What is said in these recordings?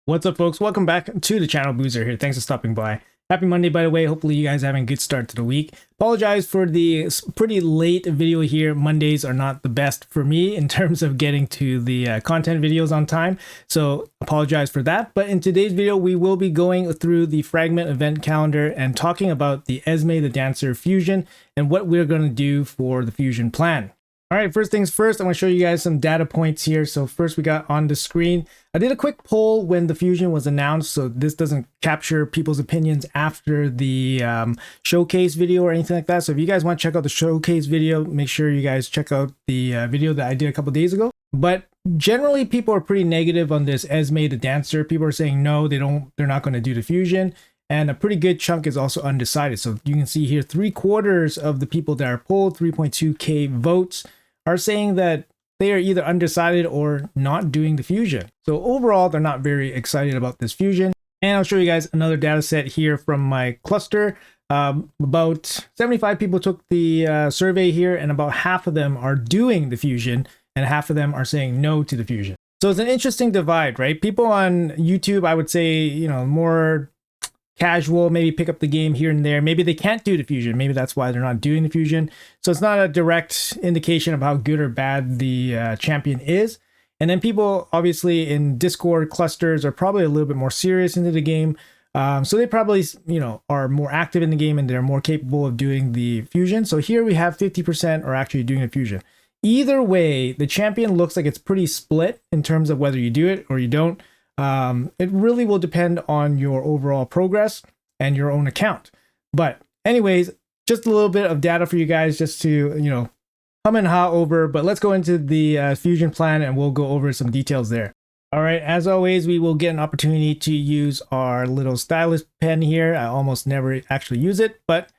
What's up, folks? Welcome back to the channel. Boozer here. Thanks for stopping by. Happy Monday, by the way. Hopefully you guys are having a good start to the week. Apologize for the pretty late video here. Mondays are not the best for me in terms of getting to the content videos on time, so apologize for that. But in today's video, we will be going through the fragment event calendar and talking about the Esme the Dancer fusion and what we're going to do for the fusion plan. All right, first things first, I want to show you guys some data points here. So first we got on the screen, I did a quick poll when the fusion was announced, so this doesn't capture people's opinions after the showcase video or anything like that. So if you guys want to check out the showcase video, make sure you guys check out the video that I did a couple days ago. But generally people are pretty negative on this Esme the Dancer. People are saying no, they're not going to do the fusion. And a pretty good chunk is also undecided. So you can see here 3/4 of the people that are polled, 3.2K votes, are saying that they are either undecided or not doing the fusion. So overall, they're not very excited about this fusion. And I'll show you guys another data set here from my cluster. About 75 people took the survey here, and about half of them are doing the fusion, and half of them are saying no to the fusion. So it's an interesting divide, right? People on YouTube, I would say, more casual, maybe pick up the game here and there. Maybe they can't do the fusion. Maybe that's why they're not doing the fusion. So it's not a direct indication of how good or bad the champion is. And then people obviously in Discord clusters are probably a little bit more serious into the game. So they probably, are more active in the game and they're more capable of doing the fusion. So here we have 50% are actually doing the fusion. Either way, the champion looks like it's pretty split in terms of whether you do it or you don't. It really will depend on your overall progress and your own account. But anyways, just a little bit of data for you guys just to, hum and ha over. But let's go into the fusion plan and we'll go over some details there. All right, as always, we will get an opportunity to use our little stylus pen here. I almost never actually use it, but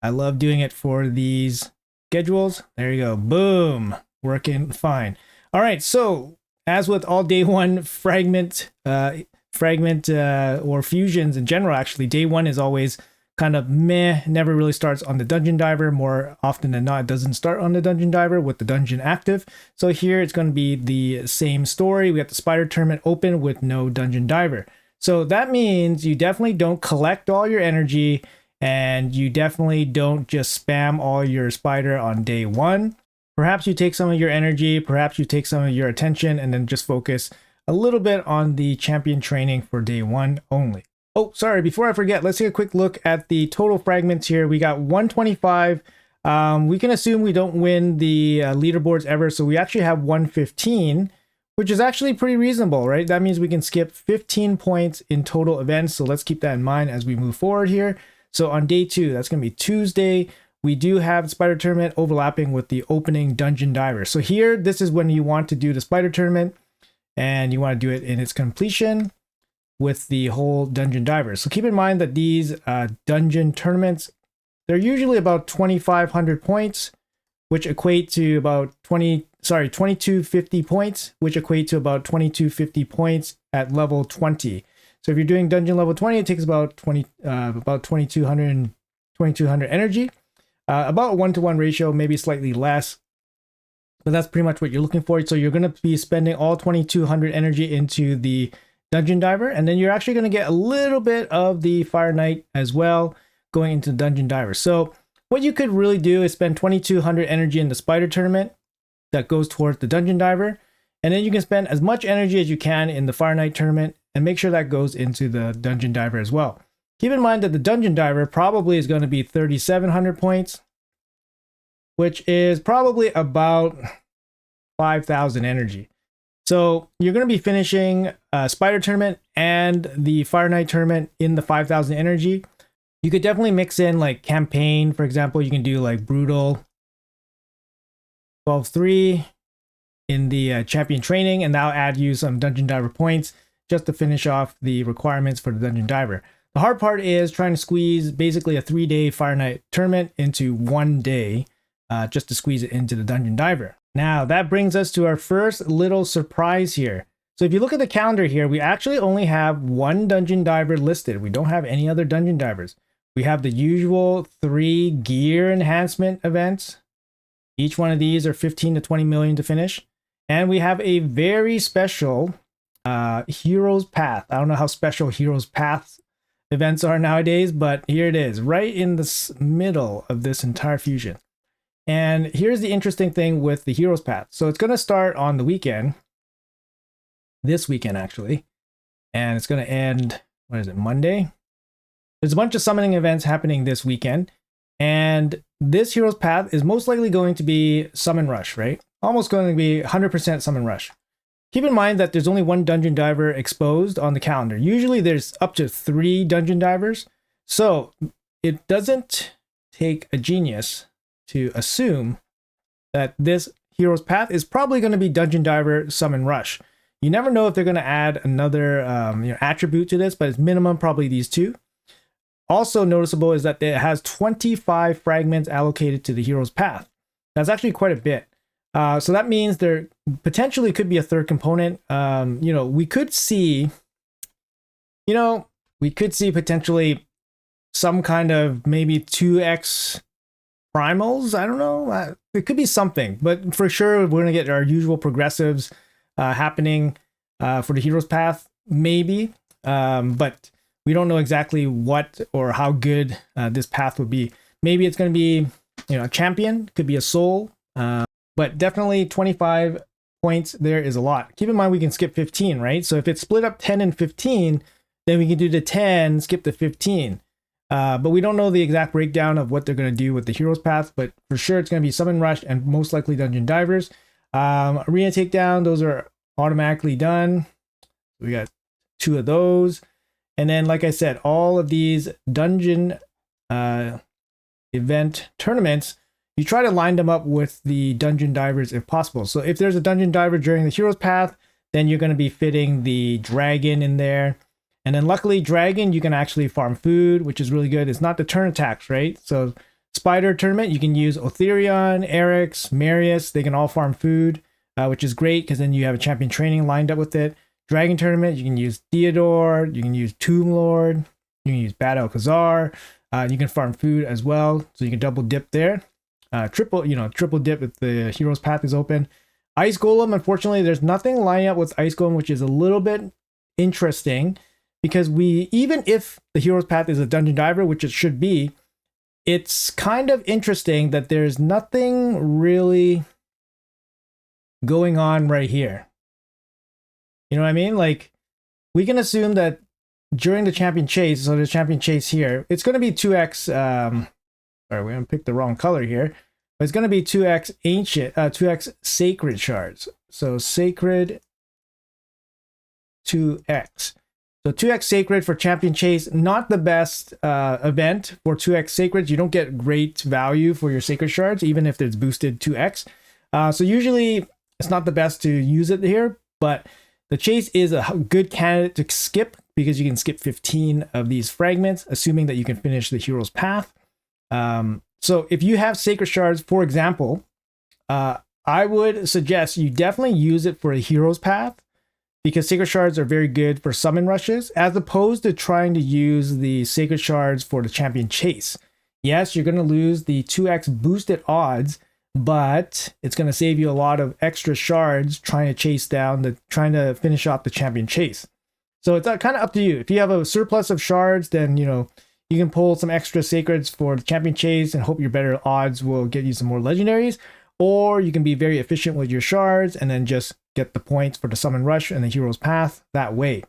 I love doing it for these schedules. There you go. Boom. Working fine. All right, so as with all day one fragment or fusions in general, actually, day one is always kind of meh, never really starts on the dungeon diver. More often than not, it doesn't start on the dungeon diver with the dungeon active. So here it's going to be the same story. We got the spider tournament open with no dungeon diver. So that means you definitely don't collect all your energy and you definitely don't just spam all your spider on day one. Perhaps you take some of your energy, perhaps you take some of your attention, and then just focus a little bit on the champion training for day one only. Oh, sorry, before I forget, let's take a quick look at the total fragments here. We got 125. We can assume we don't win the leaderboards ever, so we actually have 115, which is actually pretty reasonable, right? That means we can skip 15 points in total events, so let's keep that in mind as we move forward here. So on day two, that's going to be Tuesday, we do have spider tournament overlapping with the opening dungeon diver. So here, this is when you want to do the spider tournament and you want to do it in its completion with the whole dungeon diver. So keep in mind that these dungeon tournaments, they're usually about 2,500 points, which equate to about 2250 points, which equate to about 2250 points at level 20. So if you're doing dungeon level 20, it takes about 2200 energy. About a 1-to-1 ratio, maybe slightly less, but that's pretty much what you're looking for. So you're going to be spending all 2200 energy into the dungeon diver, and then you're actually going to get a little bit of the fire knight as well going into the dungeon diver. So what you could really do is spend 2200 energy in the spider tournament that goes towards the dungeon diver, and then you can spend as much energy as you can in the fire knight tournament and make sure that goes into the dungeon diver as well. Keep in mind that the dungeon diver probably is going to be 3,700 points, which is probably about 5,000 energy. So you're going to be finishing spider tournament and the fire knight tournament in the 5,000 energy. You could definitely mix in like campaign, for example. You can do like brutal 12-3 in the champion training, and that'll add you some dungeon diver points just to finish off the requirements for the dungeon diver. The hard part is trying to squeeze basically a 3-day Fire Knight tournament into 1 day just to squeeze it into the Dungeon Diver. Now that brings us to our first little surprise here. So if you look at the calendar here, we actually only have one Dungeon Diver listed. We don't have any other Dungeon Divers. We have the usual 3 gear enhancement events. Each one of these are 15 to 20 million to finish. And we have a very special Heroes Path. I don't know how special Heroes Path events are nowadays, but here it is, right in the middle of this entire fusion. And here's the interesting thing with the Heroes Path. So it's going to start on the weekend, this weekend actually, and it's going to end, what is it, Monday? There's a bunch of summoning events happening this weekend, and this Heroes Path is most likely going to be Summon Rush, right? Almost going to be 100% Summon Rush. Keep in mind that there's only one dungeon diver exposed on the calendar. Usually there's up to 3 dungeon divers. So it doesn't take a genius to assume that this Hero's Path is probably going to be Dungeon Diver Summon Rush. You never know if they're going to add another attribute to this, but it's minimum probably these 2. Also noticeable is that it has 25 fragments allocated to the Hero's Path. That's actually quite a bit. So that means there potentially could be a third component. We could see potentially some kind of maybe 2x primals. I don't know. It could be something, but for sure we're gonna get our usual progressives happening for the Hero's Path, maybe. But we don't know exactly what or how good this path would be. Maybe it's gonna be a champion, could be a soul. But definitely 25 points there is a lot. Keep in mind we can skip 15, right? So if it's split up 10 and 15, then we can do the 10, skip the 15. But we don't know the exact breakdown of what they're going to do with the Hero's Path, but for sure it's going to be Summon Rush and most likely Dungeon Divers. Arena Takedown, those are automatically done. We got 2 of those. And then, like I said, all of these dungeon event tournaments, you try to line them up with the dungeon divers if possible. So if there's a dungeon diver during the Hero's Path, then you're going to be fitting the dragon in there. And then luckily dragon, you can actually farm food, which is really good. It's not the turn attacks, right? So spider tournament, you can use Otherion, Eryx, Marius. They can all farm food, which is great because then you have a champion training lined up with it. Dragon tournament, you can use Theodore, you can use Tomb Lord, you can use Bad Alcazar. You can farm food as well, so you can double dip there. Triple dip if the Hero's Path is open. Ice Golem, unfortunately, there's nothing lining up with Ice Golem, which is a little bit interesting because even if the Hero's Path is a dungeon diver, which it should be, it's kind of interesting that there's nothing really going on right here. You know what I mean? Like, we can assume that during the champion chase, so the champion chase here, it's going to be 2x. Sorry, we're gonna pick the wrong color here, but it's gonna be 2x ancient, 2x sacred shards. So sacred 2x. So 2x sacred for champion chase, not the best event for 2x sacreds. You don't get great value for your sacred shards, even if it's boosted 2x. So usually it's not the best to use it here, but the chase is a good candidate to skip because you can skip 15 of these fragments, assuming that you can finish the Hero's Path. So if you have sacred shards, for example, I would suggest you definitely use it for a Hero's Path because sacred shards are very good for summon rushes as opposed to trying to use the sacred shards for the champion chase. Yes, you're going to lose the 2x boosted odds, but it's going to save you a lot of extra shards trying to finish off the champion chase. So it's kind of up to you. If you have a surplus of shards, then you can pull some extra sacreds for the champion chase and hope your better odds will get you some more legendaries. Or you can be very efficient with your shards and then just get the points for the summon rush and the Hero's Path that way.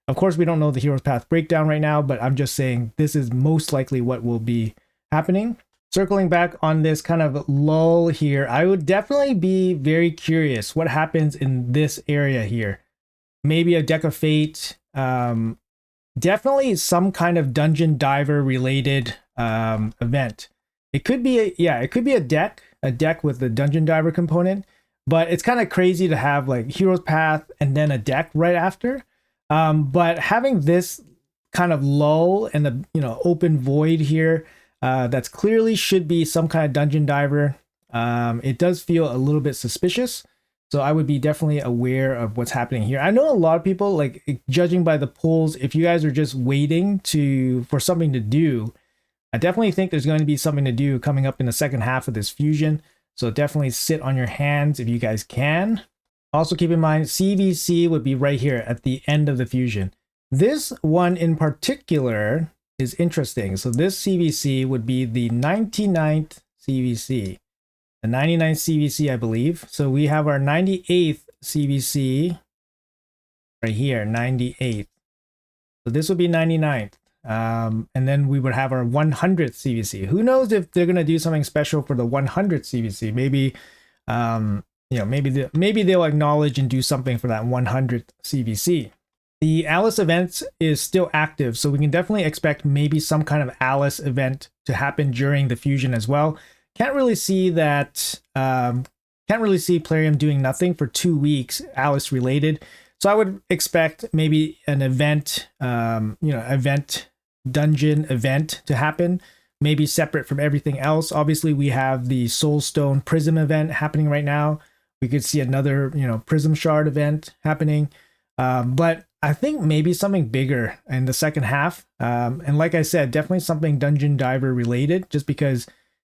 Of course, we don't know the Hero's Path breakdown right now, but I'm just saying this is most likely what will be happening. Circling back on this kind of lull here, I would definitely be very curious what happens in this area here. Maybe a Deck of Fate, definitely some kind of dungeon diver related event. It could be a deck with the dungeon diver component, but it's kind of crazy to have like Hero's Path and then a deck right after. But having this kind of lull and the open void here, that's clearly should be some kind of dungeon diver. It does feel a little bit suspicious. So I would be definitely aware of what's happening here. I know a lot of people, like judging by the polls, if you guys are just waiting for something to do, I definitely think there's going to be something to do coming up in the second half of this fusion. So definitely sit on your hands if you guys can. Also keep in mind, CVC would be right here at the end of the fusion. This one in particular is interesting. So this CVC would be the 99th CVC. The 99th CVC, I believe. So we have our 98th CVC right here, 98th. So this would be 99th. And then we would have our 100th CVC. Who knows if they're going to do something special for the 100th CVC? Maybe, you know, maybe they'll acknowledge and do something for that 100th CVC. The Alice event is still active, so we can definitely expect maybe some kind of Alice event to happen during the fusion as well. Can't really see that. Can't really see Plarium doing nothing for 2 weeks, Alice related. So I would expect maybe an event, you know, dungeon event to happen, maybe separate from everything else. Obviously, we have the Soulstone Prism event happening right now. We could see another, you know, Prism Shard event happening. But I think maybe something bigger in the second half. And like I said, definitely something Dungeon Diver related, just because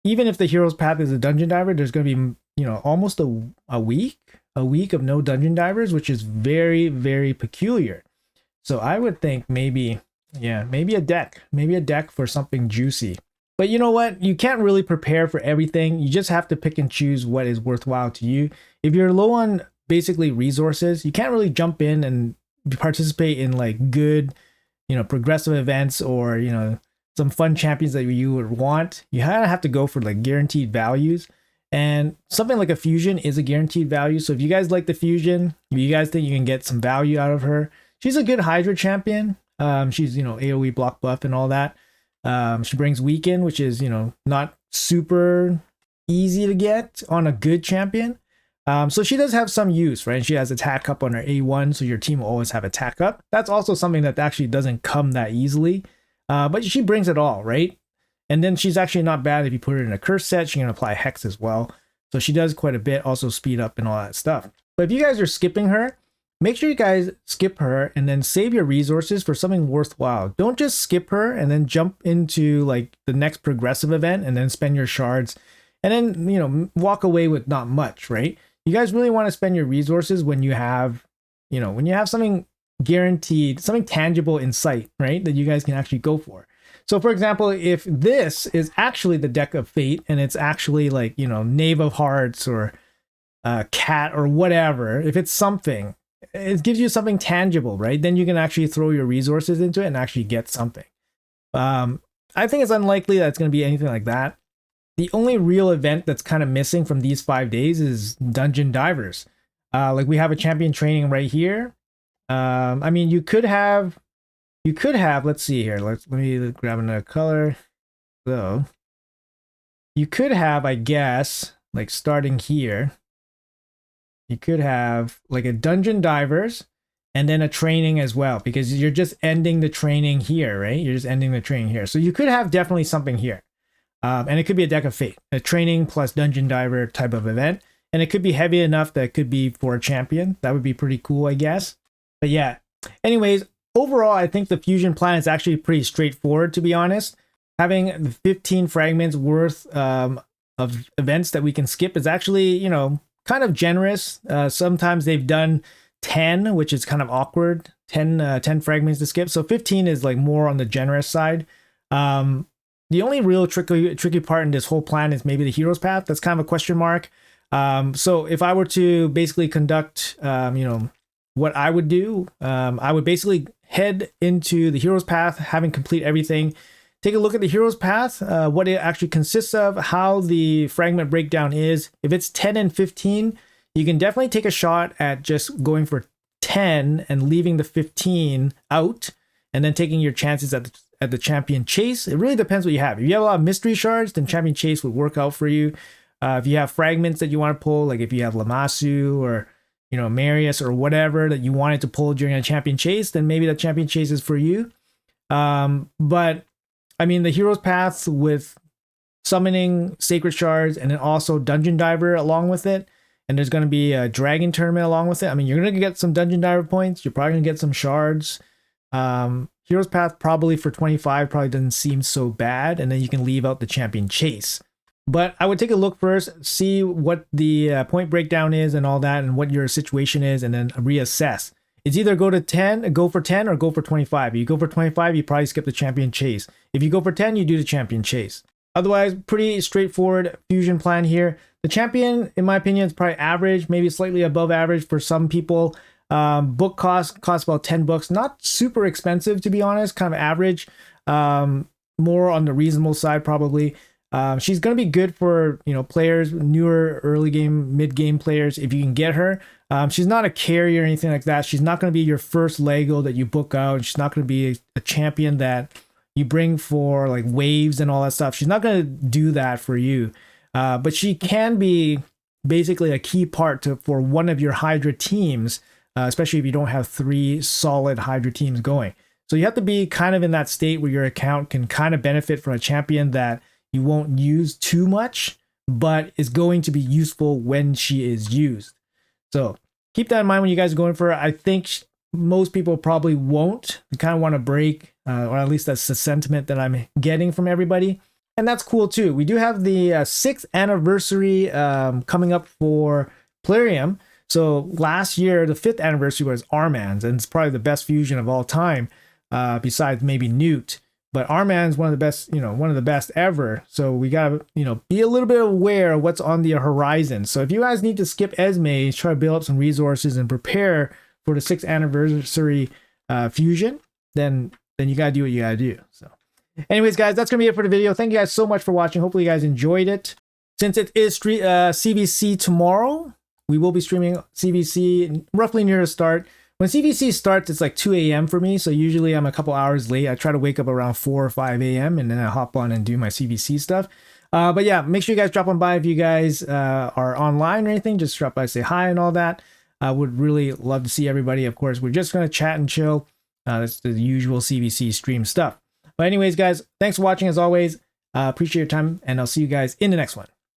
even if the Hero's Path is a Dungeon Diver, there's going to be, you know, almost a week of no Dungeon Divers, which is very, very peculiar. So I would think maybe, yeah, maybe a deck for something juicy. But you know what? You can't really prepare for everything. You just have to pick and choose what is worthwhile to you. If you're low on basically resources, you can't really jump in and participate in like good, you know, progressive events or, you know, some fun champions that you would want. You have to go for like guaranteed values, and something like a fusion is a guaranteed value. So if you guys like the fusion, if you guys think you can get some value out of her, she's a good Hydra champion. She's, you know, AoE block buff and all that. She brings weaken, which is, you know, not super easy to get on a good champion. So she does have some use, right? And she has attack up on her A1, so your team will always have attack up. That's also something that actually doesn't come that easily. But she brings it all, right? And then she's actually not bad if you put her in a curse set. She can apply hex as well. So she does quite a bit, also speed up and all that stuff. But if you guys are skipping her, make sure you guys skip her and then save your resources for something worthwhile. Don't just skip her and then jump into like the next progressive event and then spend your shards and then, you know, walk away with not much, right? You guys really want to spend your resources when you have, you know, when you have something guaranteed, something tangible in sight, right? That you guys can actually go for. So for example, if this is actually the deck of fate and it's actually like, you know, Knave of Hearts or Cat or whatever, if it's something, it gives you something tangible, right? Then you can actually throw your resources into it and actually get something. I think it's unlikely that it's going to be anything like that. The only real event that's kind of missing from these 5 days is Dungeon Divers. Like we have a champion training right here. I mean, you could have, let's see here. Let me grab another color. So you could have, I guess, like starting here, you could have like a Dungeon Divers and then a training as well, because you're just ending the training here, right? You're just ending the training here. So you could have definitely something here. And it could be a deck of fate, a training plus Dungeon Diver type of event. And it could be heavy enough that it could be for a champion. That would be pretty cool, I guess. But yeah, anyways, overall, I think the fusion plan is actually pretty straightforward, to be honest. Having 15 fragments worth of events that we can skip is actually, you know, kind of generous. Sometimes they've done 10, which is kind of awkward. 10 fragments to skip. So 15 is like more on the generous side. The only real tricky part in this whole plan is maybe the Hero's Path. That's kind of a question mark. So if I were to basically conduct, you know, what I would do, I would basically head into the Hero's Path, having complete everything. Take a look at the Hero's Path, what it actually consists of, how the fragment breakdown is. If it's 10 and 15, you can definitely take a shot at just going for 10 and leaving the 15 out, and then taking your chances at the champion chase. It really depends what you have. If you have a lot of mystery shards, then champion chase would work out for you. If you have fragments that you want to pull, like if you have Lamassu or, you know, Marius or whatever that you wanted to pull during a champion chase, then maybe the champion chase is for you. But I mean, the Hero's Path with summoning sacred shards and then also Dungeon Diver along with it, and there's going to be a dragon tournament along with it. I mean, you're going to get some Dungeon Diver points. You're probably going to get some shards. Hero's Path probably for 25 probably doesn't seem so bad, and then you can leave out the champion chase. But I would take a look first, see what the point breakdown is and all that, and what your situation is, and then reassess. It's either go for 10 or go for 25. If you go for 25, you probably skip the champion chase. If you go for 10, you do the champion chase. Otherwise, pretty straightforward fusion plan here. The champion, in my opinion, is probably average, maybe slightly above average for some people. Book costs about 10 bucks. Not super expensive, to be honest, kind of average. More on the reasonable side, probably. She's going to be good for, players, newer early game, mid game players, if you can get her. She's not a carry or anything like that. She's not going to be your first Lego that you book out. She's not going to be a champion that you bring for like waves and all that stuff. She's not going to do that for you. But she can be basically a key part for one of your Hydra teams, especially if you don't have 3 solid Hydra teams going. So you have to be kind of in that state where your account can kind of benefit from a champion that you won't use too much, but is going to be useful when she is used. So keep that in mind when you guys are going for her. I think most people probably won't. They kind of want to break, or at least that's the sentiment that I'm getting from everybody. And that's cool too. We do have the 6th anniversary coming up for Plarium. So last year, the 5th anniversary was Arman's, and it's probably the best fusion of all time, besides maybe Newt. But Arman's one of the best, one of the best ever. So we gotta, be a little bit aware of what's on the horizon. So if you guys need to skip Esme, try to build up some resources and prepare for the 6th anniversary fusion, then you gotta do what you gotta do. So anyways, guys, that's gonna be it for the video. Thank you guys so much for watching. Hopefully you guys enjoyed it. Since it is CVC tomorrow, we will be streaming CVC roughly near the start. When CVC starts, it's like 2 a.m. for me, so usually I'm a couple hours late. I try to wake up around 4 or 5 a.m. and then I hop on and do my CVC stuff. But yeah, make sure you guys drop on by if you guys are online or anything. Just drop by, say hi and all that. I would really love to see everybody. Of course, we're just going to chat and chill. That's the usual CVC stream stuff. But anyways, guys, thanks for watching as always. Appreciate your time, and I'll see you guys in the next one.